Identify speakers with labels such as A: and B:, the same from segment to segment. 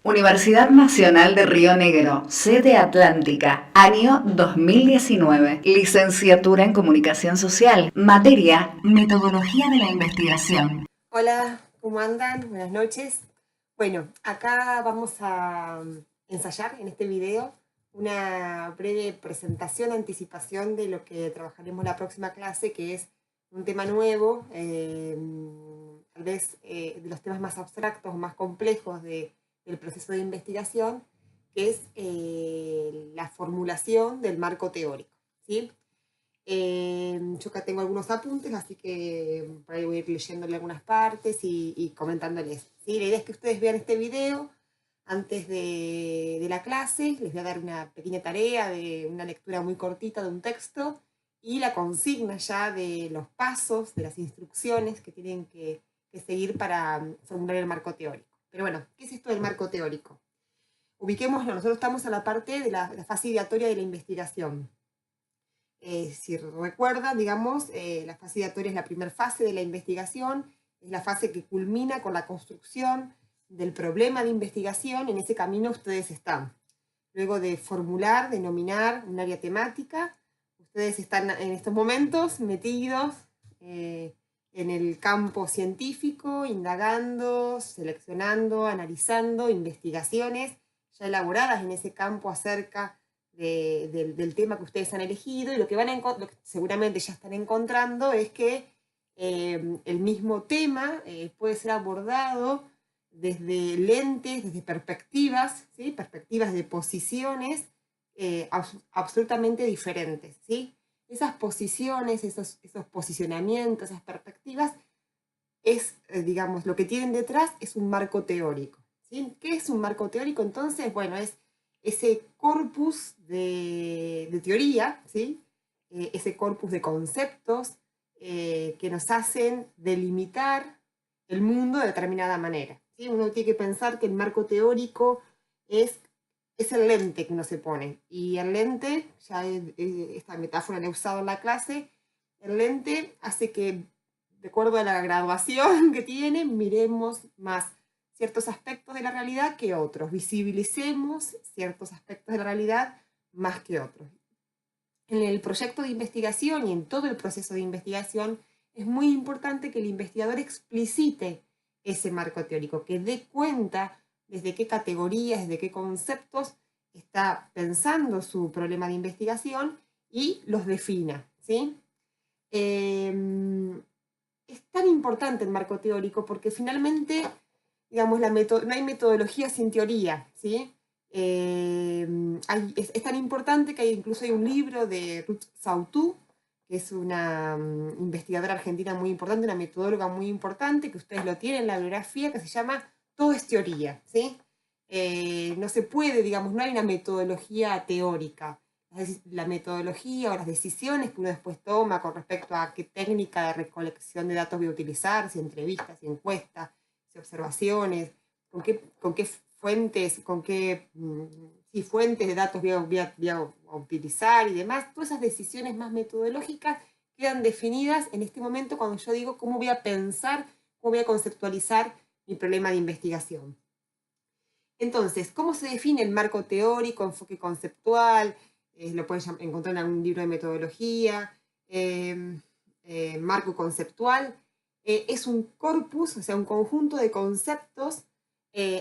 A: Universidad Nacional de Río Negro, sede Atlántica, año 2019, licenciatura en Comunicación Social, materia Metodología de la Investigación.
B: Hola, ¿cómo andan? Buenas noches. Bueno, acá vamos a ensayar en este video una breve presentación, anticipación de lo que trabajaremos la próxima clase, que es un tema nuevo, tal vez de los temas más abstractos, más complejos del proceso de investigación, que es la formulación del marco teórico, ¿sí? Yo acá tengo algunos apuntes, así que por ahí voy a ir leyéndole algunas partes y comentándoles, ¿sí? La idea es que ustedes vean este video antes de la clase. Les voy a dar una pequeña tarea de una lectura muy cortita de un texto y la consigna ya de los pasos, de las instrucciones que tienen que seguir para formular el marco teórico. Pero bueno, ¿qué es esto del marco teórico? Ubiquémoslo, nosotros estamos a la parte de la fase ideatoria de la investigación. Si recuerdan, digamos, la fase ideatoria es la primera fase de la investigación, es la fase que culmina con la construcción del problema de investigación. En ese camino ustedes están. Luego de formular, denominar un área temática, ustedes están en estos momentos metidos en el campo científico, indagando, seleccionando, analizando investigaciones ya elaboradas en ese campo acerca del tema que ustedes han elegido, y lo que lo que seguramente ya están encontrando es que el mismo tema puede ser abordado desde lentes, desde perspectivas, ¿sí? Perspectivas de posiciones absolutamente diferentes, ¿sí? Esas posiciones, esos posicionamientos, esas perspectivas, es, digamos, lo que tienen detrás es un marco teórico, ¿sí? ¿Qué es un marco teórico? Entonces, bueno, es ese corpus de teoría, ¿sí? Ese corpus de conceptos que nos hacen delimitar el mundo de determinada manera, ¿sí? Uno tiene que pensar que el marco teórico es el lente que uno se pone, y el lente, ya esta metáfora la he usado en la clase, el lente hace que, de acuerdo a la graduación que tiene, miremos más ciertos aspectos de la realidad que otros, visibilicemos ciertos aspectos de la realidad más que otros. En el proyecto de investigación y en todo el proceso de investigación es muy importante que el investigador explicite ese marco teórico, que dé cuenta desde qué categorías, desde qué conceptos está pensando su problema de investigación y los defina, ¿sí? Es tan importante el marco teórico porque finalmente, digamos, no hay metodología sin teoría, ¿sí? Es tan importante que incluso hay un libro de Ruth Sautou, que es una investigadora argentina muy importante, una metodóloga muy importante, que ustedes lo tienen en la bibliografía, que se llama Todo es teoría, ¿sí? No se puede, digamos, no hay una metodología teórica. La metodología o las decisiones que uno después toma con respecto a qué técnica de recolección de datos voy a utilizar, si entrevistas, si encuestas, si observaciones, con qué fuentes, si fuentes de datos voy a utilizar y demás. Todas esas decisiones más metodológicas quedan definidas en este momento cuando yo digo cómo voy a pensar, cómo voy a conceptualizar mi problema de investigación. Entonces, ¿cómo se define el marco teórico, enfoque conceptual? Lo pueden encontrar en algún libro de metodología. Marco conceptual es un corpus, o sea, un conjunto de conceptos,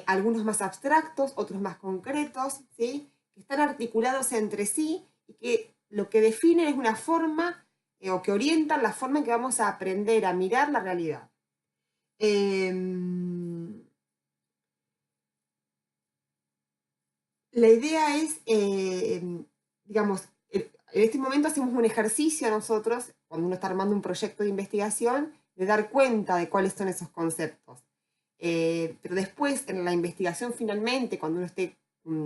B: algunos más abstractos, otros más concretos, ¿sí? Que están articulados entre sí y que lo que definen es una forma o que orientan la forma en que vamos a aprender a mirar la realidad. La idea es, digamos, en este momento hacemos un ejercicio nosotros, cuando uno está armando un proyecto de investigación, de dar cuenta de cuáles son esos conceptos. Pero después, en la investigación finalmente, cuando uno esté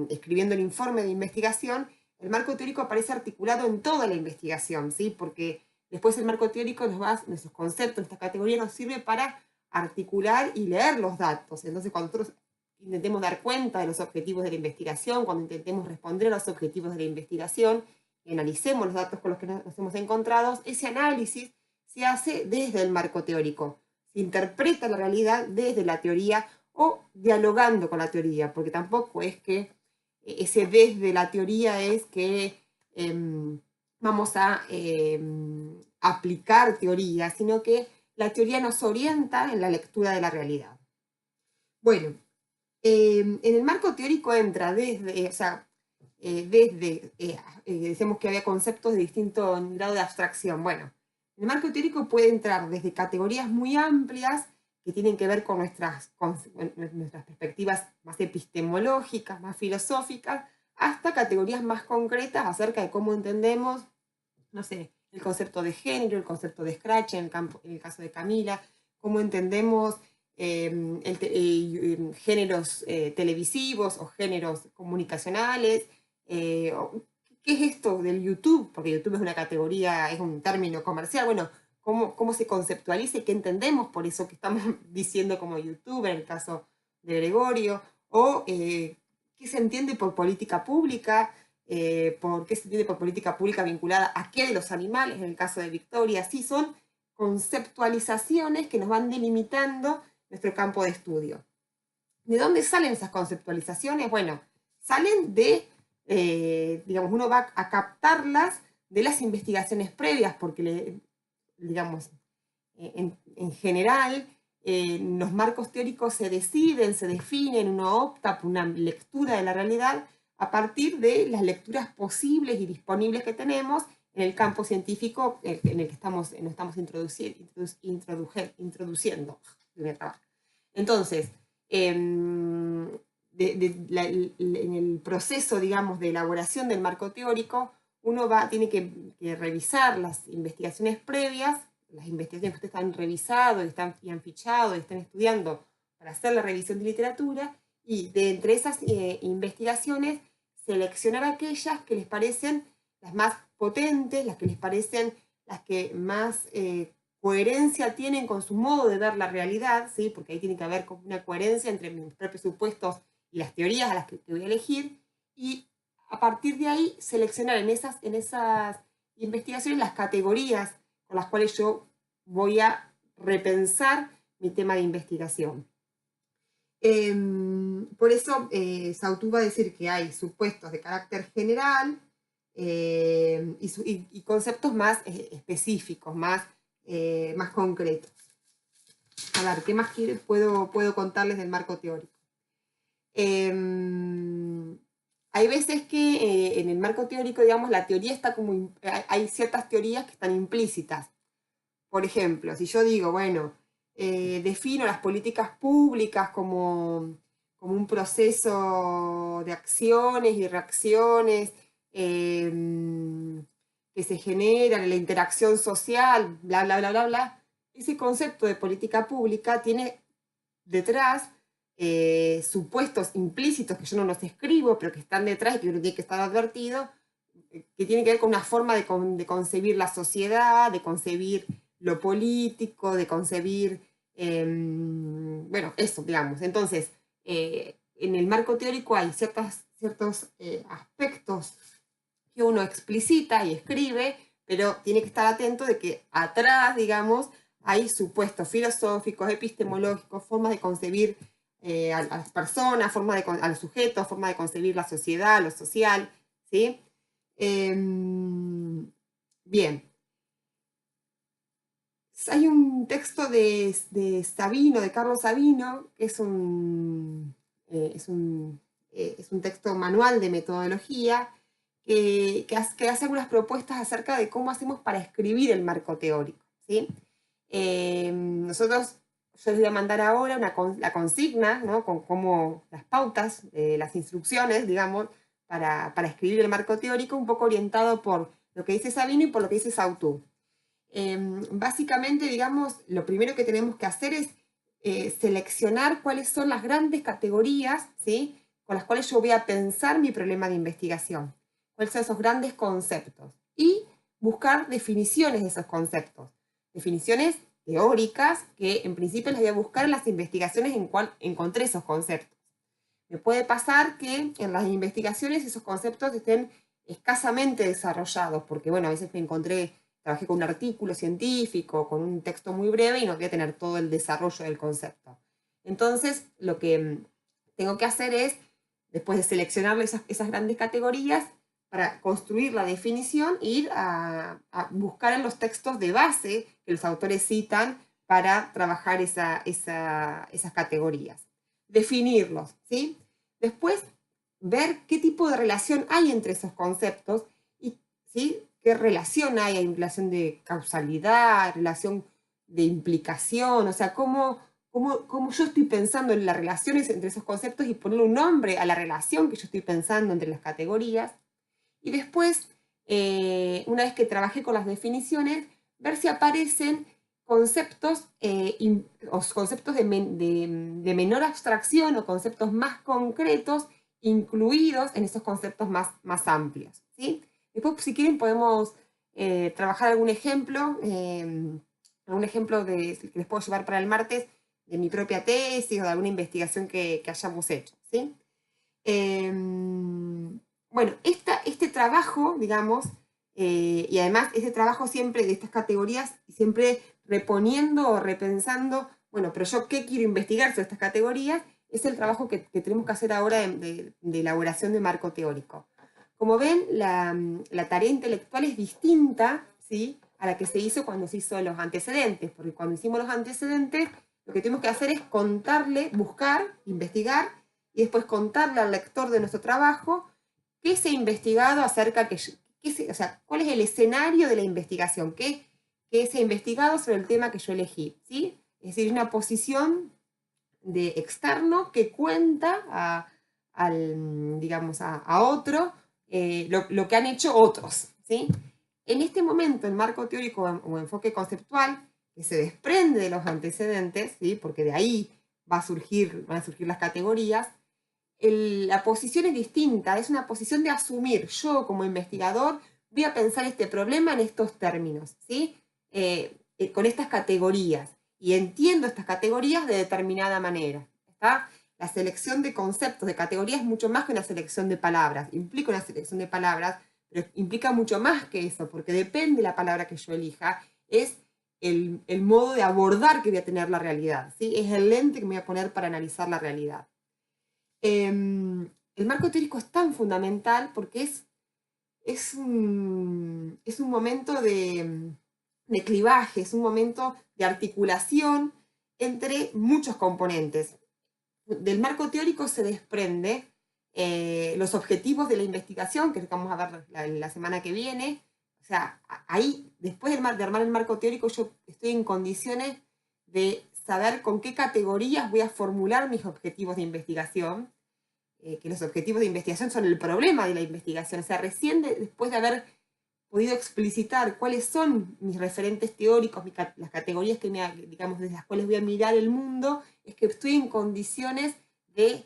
B: escribiendo el informe de investigación, el marco teórico aparece articulado en toda la investigación, ¿sí? Porque después el marco teórico nuestros conceptos, nuestra categoría nos sirve para articular y leer los datos. Entonces, cuando nosotros intentemos dar cuenta de los objetivos de la investigación, cuando intentemos responder a los objetivos de la investigación, y analicemos los datos con los que nos hemos encontrado, ese análisis se hace desde el marco teórico. Se interpreta la realidad desde la teoría o dialogando con la teoría, porque tampoco es que ese desde la teoría es que vamos a aplicar teoría, sino que la teoría nos orienta en la lectura de la realidad. Bueno, en el marco teórico entra desde, decimos que había conceptos de distinto grado de abstracción. Bueno, el marco teórico puede entrar desde categorías muy amplias que tienen que ver con nuestras perspectivas más epistemológicas, más filosóficas, hasta categorías más concretas acerca de cómo entendemos, no sé, el concepto de género, el concepto de scratch en el caso de Camila, cómo entendemos géneros televisivos o géneros comunicacionales. ¿Qué es esto del YouTube? Porque YouTube es una categoría, es un término comercial. Bueno, ¿cómo se conceptualiza y qué entendemos por eso que estamos diciendo como YouTube en el caso de Gregorio? O qué se entiende por política pública, por qué se entiende por política pública vinculada a qué de los animales, en el caso de Victoria. Sí, son conceptualizaciones que nos van delimitando nuestro campo de estudio. ¿De dónde salen esas conceptualizaciones? Bueno, salen de, digamos, uno va a captarlas de las investigaciones previas, porque, digamos, en general, los marcos teóricos se deciden, se definen, uno opta por una lectura de la realidad a partir de las lecturas posibles y disponibles que tenemos en el campo científico en el que nos estamos introduciendo. Entonces, en el proceso, digamos, de elaboración del marco teórico, uno tiene que revisar las investigaciones previas, las investigaciones que ustedes han revisado y han fichado y están estudiando para hacer la revisión de literatura, y de entre esas investigaciones seleccionar aquellas que les parecen las más potentes, las que les parecen las que más coherencia tienen con su modo de ver la realidad, ¿sí? Porque ahí tiene que haber una coherencia entre mis propios supuestos y las teorías a las que voy a elegir, y a partir de ahí seleccionar en esas investigaciones las categorías con las cuales yo voy a repensar mi tema de investigación. Por eso Sautou va a decir que hay supuestos de carácter general y conceptos más específicos, más concretos. A ver, ¿qué más puedo contarles del marco teórico? Hay veces que en el marco teórico, digamos, la teoría está como... Hay ciertas teorías que están implícitas. Por ejemplo, si yo digo, bueno, defino las políticas públicas como un proceso de acciones y reacciones que se generan en la interacción social, bla, bla, bla, bla, bla, ese concepto de política pública tiene detrás supuestos implícitos que yo no los escribo, pero que están detrás y que uno tiene que estar advertido, que tiene que ver con una forma de concebir la sociedad, de concebir lo político, de concebir, bueno, eso, digamos. Entonces, en el marco teórico hay ciertos aspectos que uno explicita y escribe, pero tiene que estar atento de que atrás, digamos, hay supuestos filosóficos, epistemológicos, formas de concebir a las personas, a los sujetos, formas de concebir la sociedad, lo social, ¿sí? Bien. Hay un texto de Sabino, de Carlos Sabino, que es un texto manual de metodología que hace algunas propuestas acerca de cómo hacemos para escribir el marco teórico, ¿sí? Yo les voy a mandar ahora la consigna, ¿no? Con cómo las pautas, las instrucciones, digamos, para escribir el marco teórico, un poco orientado por lo que dice Sabino y por lo que dice Sautou. Básicamente, digamos, lo primero que tenemos que hacer es seleccionar cuáles son las grandes categorías, ¿sí?, con las cuales yo voy a pensar mi problema de investigación. ¿Cuáles son esos grandes conceptos? Y buscar definiciones de esos conceptos. Definiciones teóricas que en principio las voy a buscar en las investigaciones en cual encontré esos conceptos. Me puede pasar que en las investigaciones esos conceptos estén escasamente desarrollados, porque bueno, a veces trabajé con un artículo científico, con un texto muy breve y no voy a tener todo el desarrollo del concepto. Entonces, lo que tengo que hacer es, después de seleccionar esas grandes categorías, para construir la definición, ir a buscar en los textos de base que los autores citan para trabajar esas categorías. Definirlos, ¿sí? Después, ver qué tipo de relación hay entre esos conceptos y, ¿sí?, qué relación hay relación de causalidad, relación de implicación, o sea, cómo yo estoy pensando en las relaciones entre esos conceptos y ponerle un nombre a la relación que yo estoy pensando entre las categorías. Y después, una vez que trabajé con las definiciones, ver si aparecen conceptos, o conceptos de menor abstracción o conceptos más concretos incluidos en esos conceptos más amplios, ¿sí? Después, si quieren, podemos trabajar algún ejemplo que les puedo llevar para el martes, de mi propia tesis o de alguna investigación que hayamos hecho, ¿sí? Bueno, este trabajo, digamos, y además este trabajo siempre de estas categorías, siempre reponiendo o repensando, bueno, pero yo qué quiero investigar sobre estas categorías, es el trabajo que tenemos que hacer ahora de elaboración de marco teórico. Como ven, la tarea intelectual es distinta, ¿sí?, a la que se hizo cuando se hizo los antecedentes, porque cuando hicimos los antecedentes, lo que tenemos que hacer es contarle, buscar, investigar, y después contarle al lector de nuestro trabajo qué se ha investigado acerca, o sea, cuál es el escenario de la investigación, qué se ha investigado sobre el tema que yo elegí, ¿sí? Es decir, una posición de externo que cuenta digamos, a otro lo que han hecho otros, ¿sí? En este momento, el marco teórico o enfoque conceptual, que se desprende de los antecedentes, ¿sí?, porque de ahí van a surgir las categorías, la posición es distinta, es una posición de asumir, yo como investigador voy a pensar este problema en estos términos, ¿sí?, con estas categorías, y entiendo estas categorías de determinada manera, ¿está? La selección de conceptos, de categorías, es mucho más que una selección de palabras, implica una selección de palabras, pero implica mucho más que eso, porque depende de la palabra que yo elija, es el modo de abordar que voy a tener la realidad, ¿sí? Es el lente que me voy a poner para analizar la realidad. El marco teórico es tan fundamental porque es un momento de clivaje, es un momento de articulación entre muchos componentes. Del marco teórico se desprende los objetivos de la investigación, que vamos a ver la semana que viene. O sea, ahí, después de armar el marco teórico, yo estoy en condiciones de saber con qué categorías voy a formular mis objetivos de investigación, que los objetivos de investigación son el problema de la investigación. O sea, recién después de haber podido explicitar cuáles son mis referentes teóricos, las categorías digamos, desde las cuales voy a mirar el mundo, es que estoy en condiciones de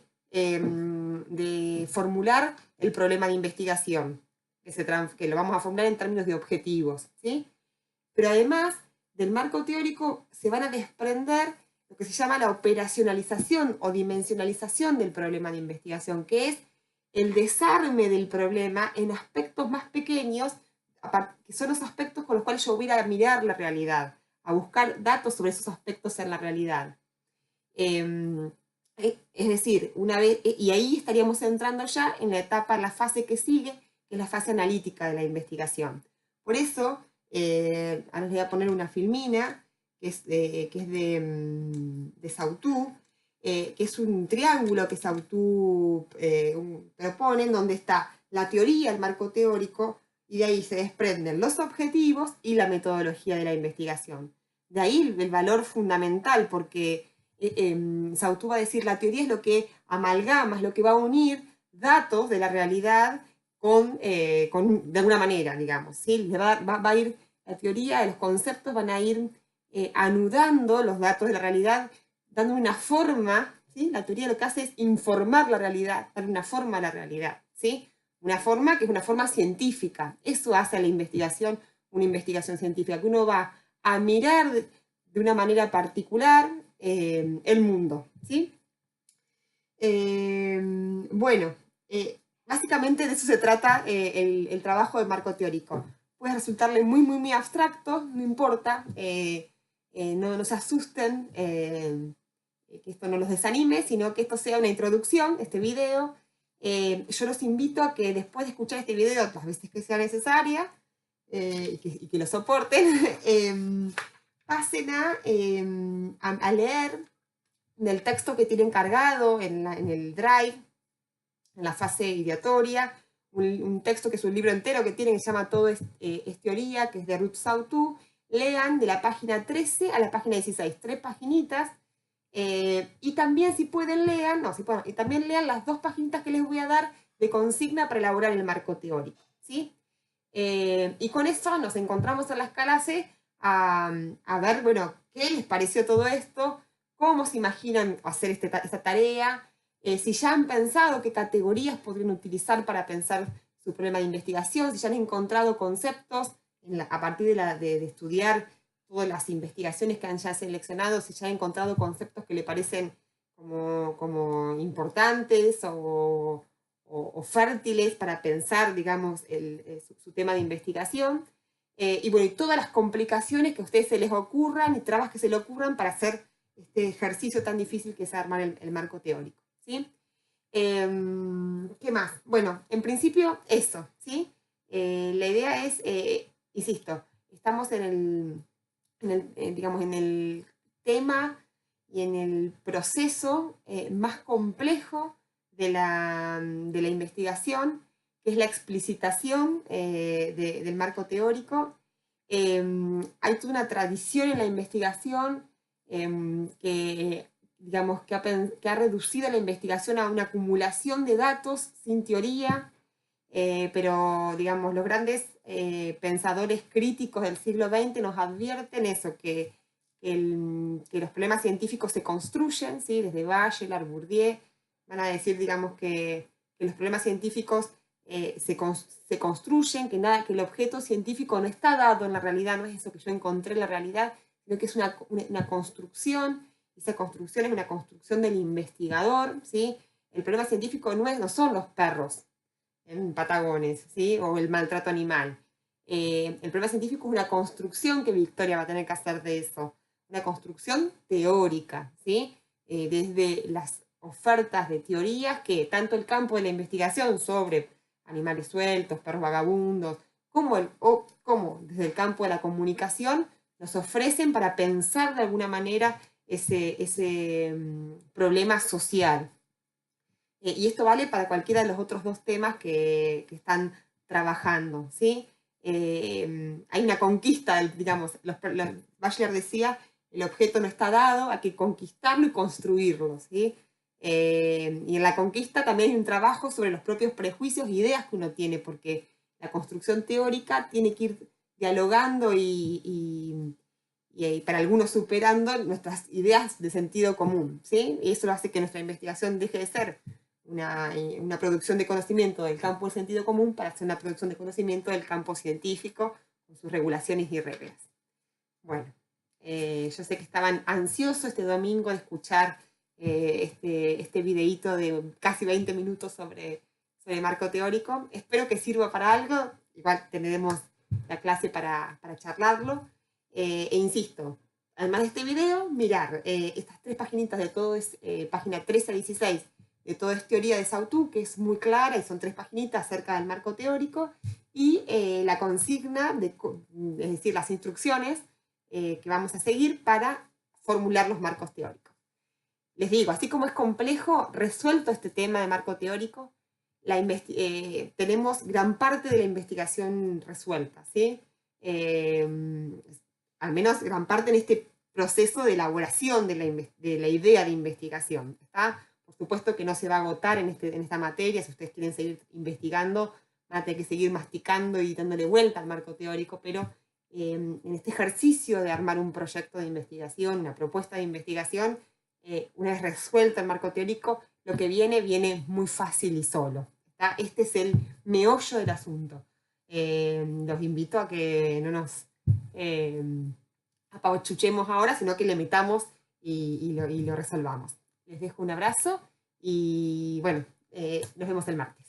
B: formular el problema de investigación, que lo vamos a formular en términos de objetivos, ¿sí? Pero además del marco teórico se van a desprender lo que se llama la operacionalización o dimensionalización del problema de investigación, que es el desarme del problema en aspectos más pequeños, que son los aspectos con los cuales yo voy a mirar la realidad, a buscar datos sobre esos aspectos en la realidad. Es decir, y ahí estaríamos entrando ya en la fase que sigue, que es la fase analítica de la investigación. Por eso, ahora les voy a poner una filmina, que es de Sautou, que es un triángulo que Sautou propone, en donde está la teoría, el marco teórico, y de ahí se desprenden los objetivos y la metodología de la investigación. De ahí el valor fundamental, porque Sautou va a decir, la teoría es lo que amalgama, es lo que va a unir datos de la realidad de alguna manera, digamos, ¿sí? Va a ir, la teoría, los conceptos van a ir anudando los datos de la realidad, dando una forma, ¿sí? La teoría lo que hace es informar la realidad, dar una forma a la realidad, ¿sí? Una forma que es una forma científica. Eso hace a la investigación una investigación científica, que uno va a mirar de una manera particular el mundo, ¿sí? Bueno, básicamente de eso se trata el trabajo de marco teórico. Puede resultarle muy, muy, muy abstracto, no importa, no se asusten, que esto no los desanime, sino que esto sea una introducción, este video. Yo los invito a que después de escuchar este video, las veces que sea necesaria, y que lo soporten, pasen a leer del texto que tienen cargado en el Drive, en la fase ideatoria, un texto que es un libro entero que tienen, que se llama Todo es teoría, que es de Ruth Sautu. Lean de la página 13 a la página 16, 3 paginitas, y también si pueden lean, no, si pueden, y también lean las 2 paginitas que les voy a dar de consigna para elaborar el marco teórico, ¿sí? Y con eso nos encontramos en las clases a ver, bueno, qué les pareció todo esto, cómo se imaginan hacer esta tarea, si ya han pensado qué categorías podrían utilizar para pensar su problema de investigación, si ya han encontrado conceptos a partir de estudiar todas las investigaciones que han ya seleccionado, si ya han encontrado conceptos que le parecen como importantes o fértiles para pensar, digamos, su tema de investigación. Y bueno, y todas las complicaciones que a ustedes se les ocurran y trabas que se les ocurran para hacer este ejercicio tan difícil que es armar el marco teórico, ¿sí? ¿Qué más? Bueno, en principio eso, ¿sí? La idea es, insisto, estamos digamos, en el tema y en el proceso más complejo de la investigación, que es la explicitación del marco teórico. Hay toda una tradición en la investigación que, digamos, que ha reducido la investigación a una acumulación de datos sin teoría, pero, digamos, los grandes pensadores críticos del siglo XX nos advierten eso, que los problemas científicos se construyen, ¿sí? Desde Bachelard, Bourdieu, van a decir, digamos, que los problemas científicos se construyen, que el objeto científico no está dado en la realidad, no es eso que yo encontré en la realidad, sino que es una construcción, y esa construcción es una construcción del investigador, ¿sí? El problema científico no son los perros en Patagones, ¿sí? O el maltrato animal. El problema científico es una construcción que Victoria va a tener que hacer de eso, una construcción teórica, ¿sí? Desde las ofertas de teorías que tanto el campo de la investigación sobre animales sueltos, perros vagabundos, como desde el campo de la comunicación nos ofrecen para pensar de alguna manera ese problema social. Y esto vale para cualquiera de los otros 2 temas que están trabajando, ¿sí? Hay una conquista, digamos, Bachelard decía, el objeto no está dado, hay que conquistarlo y construirlo, ¿sí? Y en la conquista también hay un trabajo sobre los propios prejuicios e ideas que uno tiene, porque la construcción teórica tiene que ir dialogando y para algunos superando nuestras ideas de sentido común, ¿sí? Y eso hace que nuestra investigación deje de ser una producción de conocimiento del campo del sentido común para hacer una producción de conocimiento del campo científico con sus regulaciones y reglas. Bueno, yo sé que estaban ansiosos este domingo de escuchar este videíto de casi 20 minutos sobre marco teórico. Espero que sirva para algo. Igual tendremos la clase para charlarlo. E insisto, además de este video, mirar estas 3 paginitas de todo es página 13 a 16 de Todo es teoría de Sautu, que es muy clara y son 3 paginitas acerca del marco teórico, y la consigna, es decir, las instrucciones que vamos a seguir para formular los marcos teóricos. Les digo, así como es complejo, resuelto este tema de marco teórico, tenemos gran parte de la investigación resuelta, ¿sí? Al menos gran parte en este proceso de elaboración de la idea de investigación, ¿está? Por supuesto que no se va a agotar en esta materia. Si ustedes quieren seguir investigando, van a tener que seguir masticando y dándole vuelta al marco teórico, pero en este ejercicio de armar un proyecto de investigación, una propuesta de investigación, una vez resuelto el marco teórico, lo que viene muy fácil y solo, ¿está? Este es el meollo del asunto. Los invito a que no nos apauchuchemos ahora, sino que le metamos y lo resolvamos. Les dejo un abrazo y bueno, nos vemos el martes.